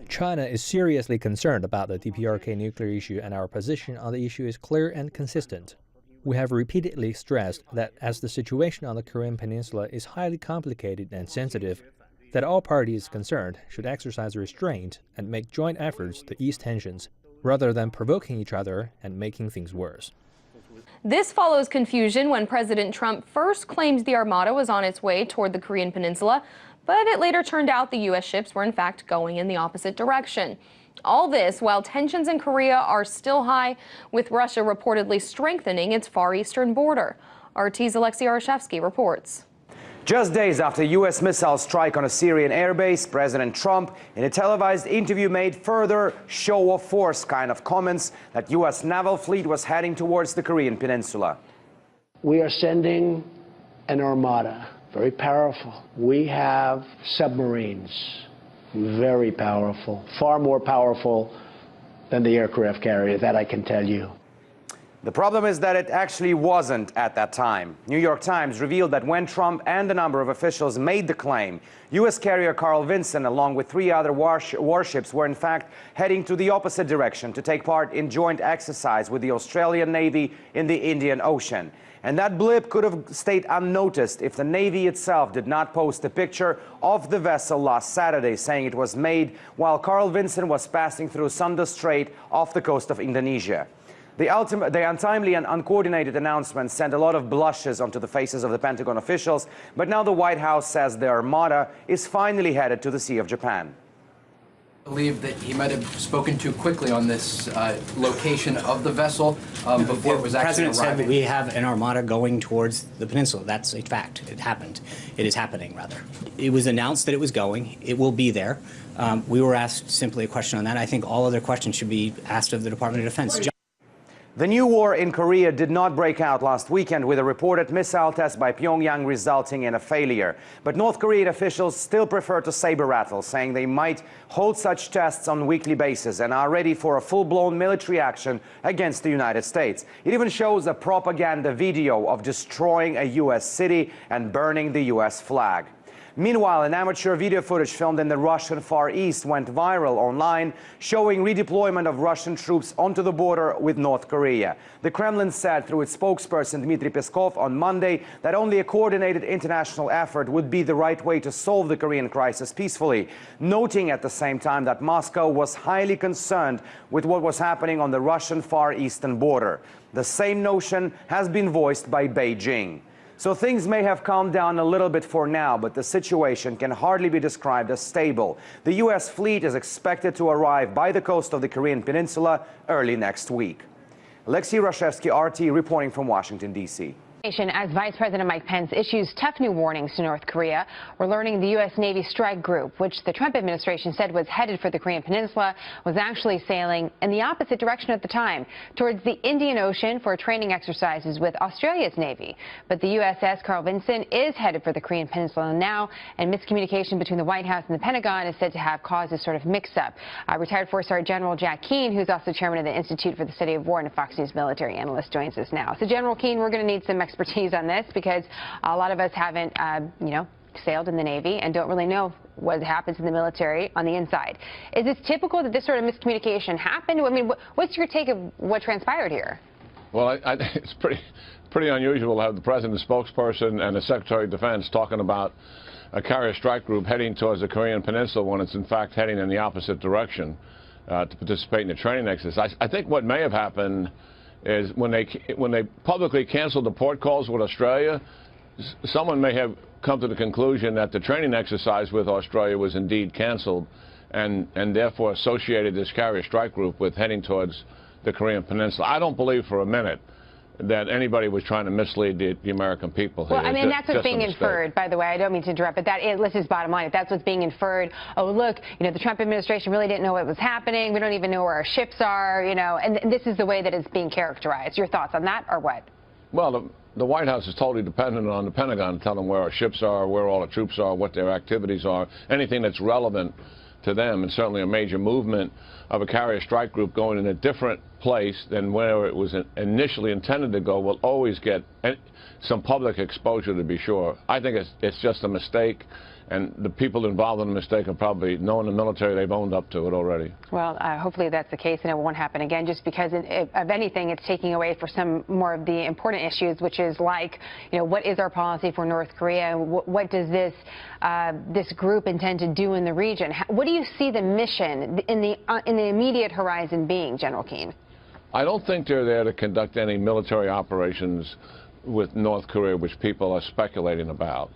China is seriously concerned about the DPRK nuclear issue, and our position on the issue is clear and consistent. We have repeatedly stressed that as the situation on the Korean Peninsula is highly complicated and sensitive, that all parties concerned should exercise restraint and make joint efforts to ease tensions, rather than provoking each other and making things worse. This follows confusion when President Trump first claimed the Armada was on its way toward the Korean Peninsula, but it later turned out the U.S. ships were in fact going in the opposite direction. All this while tensions in Korea are still high, with Russia reportedly strengthening its far eastern border. RT's Alexei Arashevsky reports. Just days after U.S. missile strike on a Syrian airbase, President Trump, in a televised interview, made further show-of-force kind of comments that U.S. naval fleet was heading towards the Korean Peninsula. We are sending an armada, very powerful. We have submarines, very powerful, far more powerful than the aircraft carrier, that I can tell you. The problem is that it actually wasn't at that time. New York Times revealed that when Trump and a number of officials made the claim, U.S. carrier Carl Vinson, along with 3 other warships, were in fact heading to the opposite direction to take part in joint exercise with the Australian Navy in the Indian Ocean. And that blip could have stayed unnoticed if the Navy itself did not post a picture of the vessel last Saturday, saying it was made while Carl Vinson was passing through Sunda Strait off the coast of Indonesia. The untimely and uncoordinated announcement sent a lot of blushes onto the faces of the Pentagon officials, but now the White House says the Armada is finally headed to the Sea of Japan. I believe that he might have spoken too quickly on this location of the vessel before it was actually arriving. The President said that we have an armada going towards the peninsula. That's a fact. It happened. It is happening, rather. It was announced that it was going. It will be there. We were asked simply a question on that. I think all other questions should be asked of the Department of Defense. The new war in Korea did not break out last weekend with a reported missile test by Pyongyang resulting in a failure. But North Korean officials still prefer to saber-rattle, saying they might hold such tests on a weekly basis and are ready for a full-blown military action against the United States. It even shows a propaganda video of destroying a U.S. city and burning the U.S. flag. Meanwhile, an amateur video footage filmed in the Russian Far East went viral online, showing redeployment of Russian troops onto the border with North Korea. The Kremlin said through its spokesperson Dmitry Peskov on Monday that only a coordinated international effort would be the right way to solve the Korean crisis peacefully, noting at the same time that Moscow was highly concerned with what was happening on the Russian Far Eastern border. The same notion has been voiced by Beijing. So things may have calmed down a little bit for now, but the situation can hardly be described as stable. The U.S. fleet is expected to arrive by the coast of the Korean Peninsula early next week. Alexei Arashevsky, RT, reporting from Washington, D.C. As Vice President Mike Pence issues tough new warnings to North Korea, we're learning the U.S. Navy strike group, which the Trump administration said was headed for the Korean Peninsula, was actually sailing in the opposite direction at the time, towards the Indian Ocean for training exercises with Australia's Navy. But the USS Carl Vinson is headed for the Korean Peninsula now, and miscommunication between the White House and the Pentagon is said to have caused this sort of mix-up. Retired Four-Star General Jack Keane, who's also chairman of the Institute for the Study of War and a Fox News military analyst, joins us now. So, General Keane, we're going to need some expertise on this because a lot of us haven't, sailed in the Navy and don't really know what happens in the military on the inside. Is this typical that this sort of miscommunication happened? I mean, what's your take of what transpired here? Well, it's pretty unusual to have the President's spokesperson and the Secretary of Defense talking about a carrier strike group heading towards the Korean Peninsula when it's in fact heading in the opposite direction to participate in the training exercise. I think what may have happened is when they publicly canceled the port calls with Australia, someone may have come to the conclusion that the training exercise with Australia was indeed canceled and therefore associated this carrier strike group with heading towards the Korean Peninsula. I don't believe for a minute that anybody was trying to mislead the American people here. Well, I mean, that's what's being inferred, by the way. I don't mean to interrupt, but this is bottom line. If that's what's being inferred, oh, look, the Trump administration really didn't know what was happening. We don't even know where our ships are, and this is the way that it's being characterized. Your thoughts on that, or what? Well, the White House is totally dependent on the Pentagon to tell them where our ships are, where all the troops are, what their activities are, anything that's relevant to them, and certainly a major movement of a carrier strike group going in a different place than where it was initially intended to go will always get some public exposure, to be sure. I think it's just a mistake, and the people involved in the mistake are probably, knowing the military, they've owned up to it already. Well, hopefully that's the case and it won't happen again, just because of anything, it's taking away for some more of the important issues, which is like, what is our policy for North Korea? What does this group intend to do in the region? What do you see the mission in the immediate horizon being, General Keane? I don't think they're there to conduct any military operations with North Korea, which people are speculating about.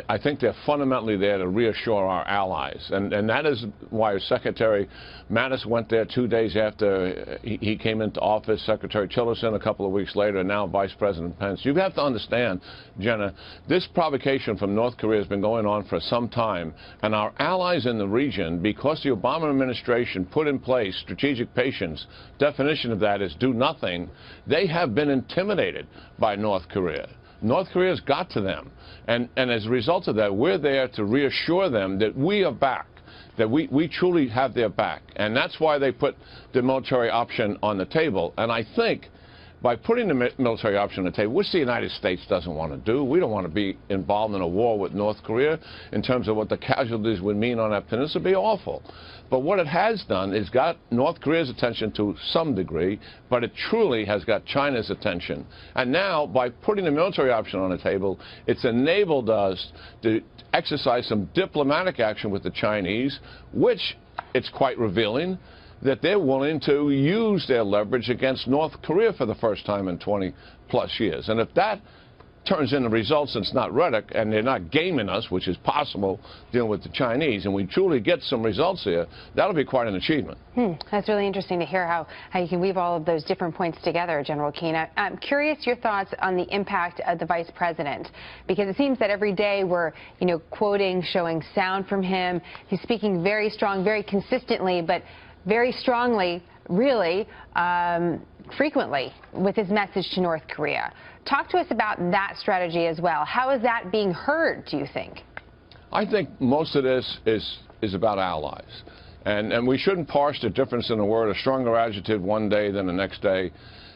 I think they're fundamentally there to reassure our allies, and that is why Secretary Mattis went there 2 days after he came into office, Secretary Tillerson a couple of weeks later, and now Vice President Pence. You have to understand, Jenna, this provocation from North Korea has been going on for some time, and our allies in the region, because the Obama administration put in place strategic patience, definition of that is do nothing, they have been intimidated by North Korea. North Korea's got to them, and as a result of that, we're there to reassure them that we are back, that we truly have their back, and that's why they put the military option on the table. And I think by putting the military option on the table, which the United States doesn't want to do, we don't want to be involved in a war with North Korea in terms of what the casualties would mean on that peninsula. It would be awful. But what it has done is got North Korea's attention to some degree, but it truly has got China's attention. And now, by putting the military option on the table, it's enabled us to exercise some diplomatic action with the Chinese, which it's quite revealing that they're willing to use their leverage against North Korea for the first time in 20-plus years. And if that turns into results, and it's not rhetoric, and they're not gaming us, which is possible dealing with the Chinese, and we truly get some results here, that'll be quite an achievement. That's really interesting to hear how you can weave all of those different points together, General Keane. I'm curious your thoughts on the impact of the Vice President, because it seems that every day we're, quoting, showing sound from him. He's speaking very strong, very consistently, but very strongly, really, frequently with his message to North Korea. Talk to us about that strategy as well. How is that being heard, do you think? I think most of this is about allies. And we shouldn't parse the difference in the word, a stronger adjective one day than the next day.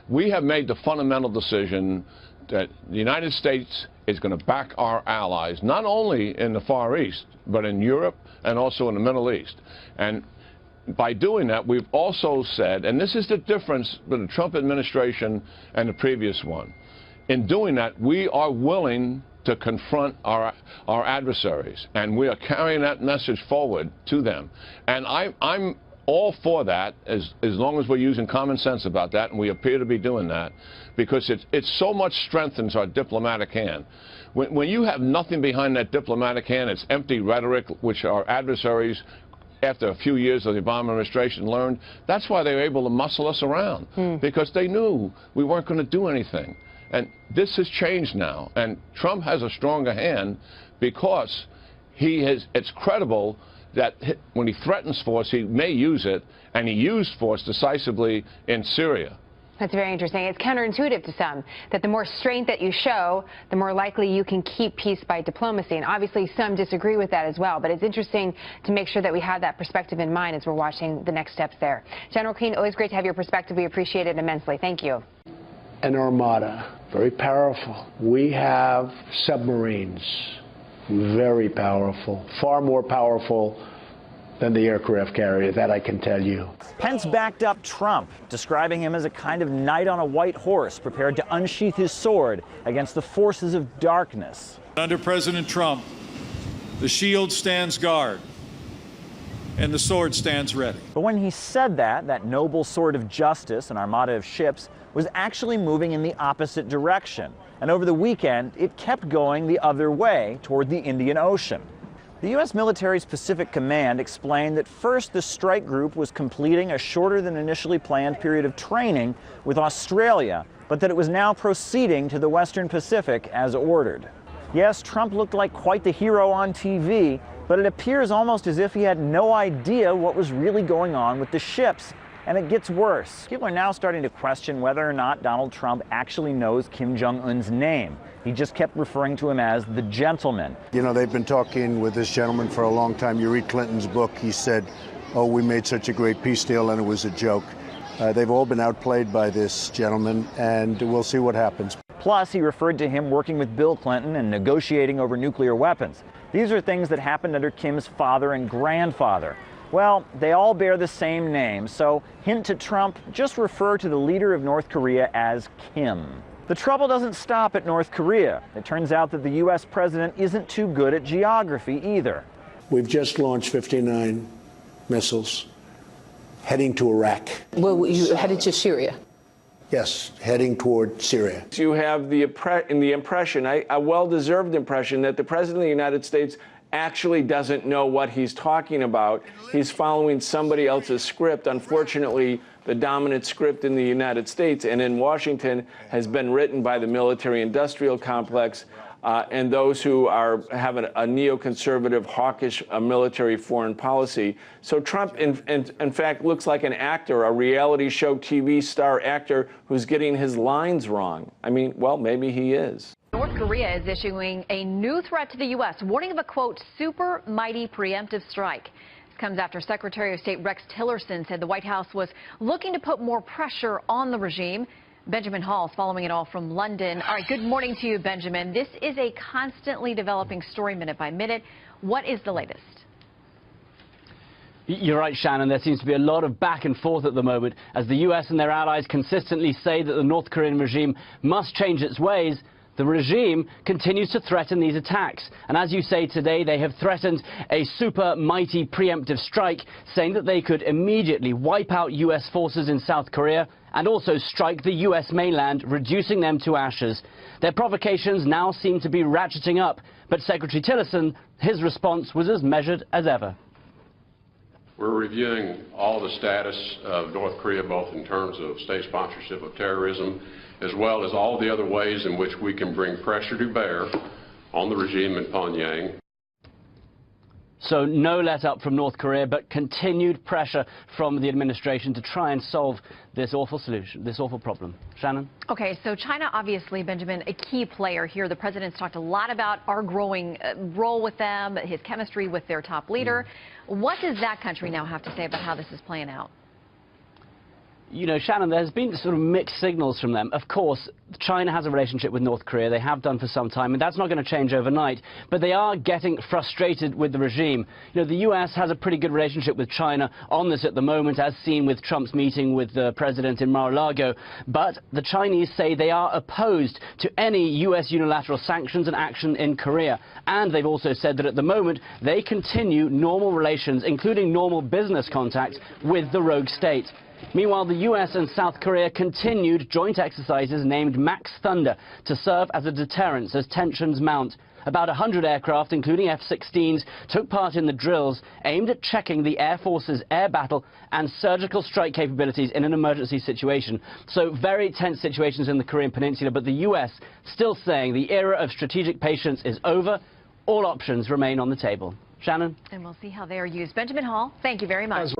We have made the fundamental decision that the United States is going to back our allies, not only in the Far East, but in Europe and also in the Middle East. And by doing that, we've also said, and this is the difference between the Trump administration and the previous one, in doing that, we are willing to confront our adversaries, and we are carrying that message forward to them. And I'm all for that, as long as we're using common sense about that, and we appear to be doing that, because it so much strengthens our diplomatic hand. When you have nothing behind that diplomatic hand, it's empty rhetoric, which our adversaries, after a few years of the Obama administration, learned. That's why they were able to muscle us around, because they knew we weren't going to do anything. And this has changed now, and Trump has a stronger hand because it's credible that when he threatens force, he may use it, and he used force decisively in Syria. That's very interesting. It's counterintuitive to some, that the more strength that you show, the more likely you can keep peace by diplomacy. And obviously some disagree with that as well. But it's interesting to make sure that we have that perspective in mind as we're watching the next steps there. General Keane, always great to have your perspective. We appreciate it immensely. Thank you. An armada, very powerful. We have submarines, very powerful, far more powerful than the aircraft carrier, that I can tell you. Pence backed up Trump, describing him as a kind of knight on a white horse, prepared to unsheath his sword against the forces of darkness. Under President Trump, the shield stands guard and the sword stands ready. But when he said that noble sword of justice, an armada of ships, was actually moving in the opposite direction. And over the weekend, it kept going the other way, toward the Indian Ocean. The U.S. military's Pacific Command explained that first the strike group was completing a shorter than initially planned period of training with Australia, but that it was now proceeding to the Western Pacific as ordered. Yes, Trump looked like quite the hero on TV, but it appears almost as if he had no idea what was really going on with the ships. And it gets worse. People are now starting to question whether or not Donald Trump actually knows Kim Jong-un's name. He just kept referring to him as the gentleman. You know, they've been talking with this gentleman for a long time. You read Clinton's book, he said, oh, we made such a great peace deal and it was a joke. They've all been outplayed by this gentleman, and we'll see what happens. Plus, he referred to him working with Bill Clinton and negotiating over nuclear weapons. These are things that happened under Kim's father and grandfather. Well, they all bear the same name, so hint to Trump, just refer to the leader of North Korea as Kim. The trouble doesn't stop at North Korea. It turns out that the U.S. president isn't too good at geography either. We've just launched 59 missiles heading to Iraq. Well, you headed to Syria? Yes, heading toward Syria. You have the impression, a well-deserved impression, that the President of the United States actually doesn't know what he's talking about. He's following somebody else's script. Unfortunately, the dominant script in the United States and in Washington has been written by the military-industrial complex and those who have a neoconservative, hawkish military foreign policy. So Trump, in fact, looks like an actor, a reality show TV star actor who's getting his lines wrong. I mean, well, maybe he is. North Korea is issuing a new threat to the U.S., warning of a, quote, super mighty preemptive strike. This comes after Secretary of State Rex Tillerson said the White House was looking to put more pressure on the regime. Benjamin Hall is following it all from London. All right, good morning to you, Benjamin. This is a constantly developing story minute by minute. What is the latest? You're right, Shannon. There seems to be a lot of back and forth at the moment as the U.S. and their allies consistently say that the North Korean regime must change its ways. The regime continues to threaten these attacks. And as you say today, they have threatened a super mighty preemptive strike, saying that they could immediately wipe out U.S. forces in South Korea and also strike the U.S. mainland, reducing them to ashes. Their provocations now seem to be ratcheting up. But Secretary Tillerson, his response was as measured as ever. We're reviewing all the status of North Korea, both in terms of state sponsorship of terrorism, as well as all the other ways in which we can bring pressure to bear on the regime in Pyongyang. So no let up from North Korea, but continued pressure from the administration to try and solve this awful solution, this awful problem. Shannon? Okay, so China, obviously, Benjamin, a key player here. The president's talked a lot about our growing role with them, his chemistry with their top leader. What does that country now have to say about how this is playing out? You know, Shannon, there's been sort of mixed signals from them. Of course, China has a relationship with North Korea. They have done for some time, and that's not going to change overnight. But they are getting frustrated with the regime. You know, the U.S. has a pretty good relationship with China on this at the moment, as seen with Trump's meeting with the president in Mar-a-Lago. But the Chinese say they are opposed to any U.S. unilateral sanctions and action in Korea. And they've also said that at the moment, they continue normal relations, including normal business contacts with the rogue state. Meanwhile, the U.S. and South Korea continued joint exercises named Max Thunder to serve as a deterrence as tensions mount. About 100 aircraft, including F-16s, took part in the drills aimed at checking the Air Force's air battle and surgical strike capabilities in an emergency situation. So very tense situations in the Korean Peninsula, but the U.S. still saying the era of strategic patience is over. All options remain on the table. Shannon? And we'll see how they are used. Benjamin Hall, thank you very much.